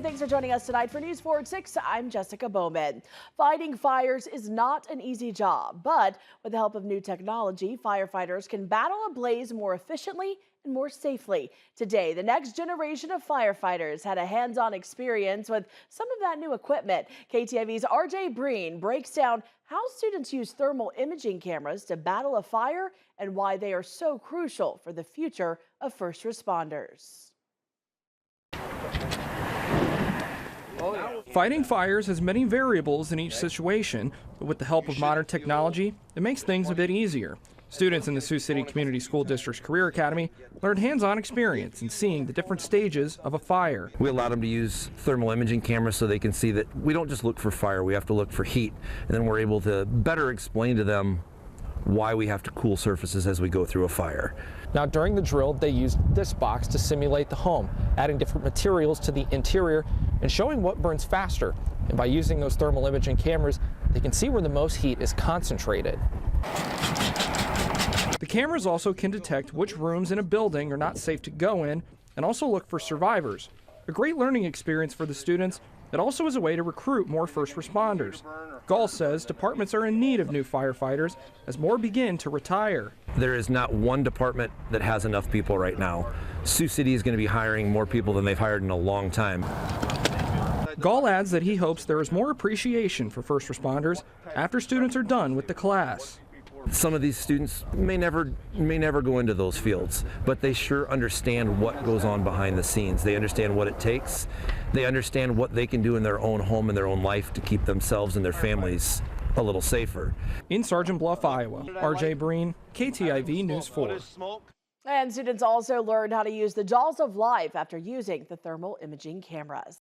Thanks for joining us tonight for News 4 at 6. I'm Jessica Bowman. Fighting fires is not an easy job, but with the help of new technology, firefighters can battle a blaze more efficiently and more safely. Today, the next generation of firefighters had a hands-on experience with some of that new equipment. KTIV's RJ Breen breaks down how students use thermal imaging cameras to battle a fire and why they are so crucial for the future of first responders. Fighting fires has many variables in each situation, but with the help of modern technology, it makes things a bit easier. Students in the Sioux City Community School District's Career Academy learned hands-on experience in seeing the different stages of a fire. We allowed them to use thermal imaging cameras so they can see that we don't just look for fire, we have to look for heat. And then we're able to better explain to them why we have to cool surfaces as we go through a fire. Now, during the drill, they used this box to simulate the home, adding different materials to the interior and showing what burns faster. And by using those thermal imaging cameras, they can see where the most heat is concentrated. The cameras also can detect which rooms in a building are not safe to go in and also look for survivors. A great learning experience for the students. It also is a way to recruit more first responders. Gall says departments are in need of new firefighters as more begin to retire. There is not one department that has enough people right now. Sioux City is going to be hiring more people than they've hired in a long time. Gall adds that he hopes there is more appreciation for first responders after students are done with the class. Some of these students may never go into those fields, but they sure understand what goes on behind the scenes. They understand what it takes. They understand what they can do in their own home and their own life to keep themselves and their families a little safer. In Sergeant Bluff, Iowa, RJ Breen, KTIV News 4. And students also learned how to use the jaws of life after using the thermal imaging cameras.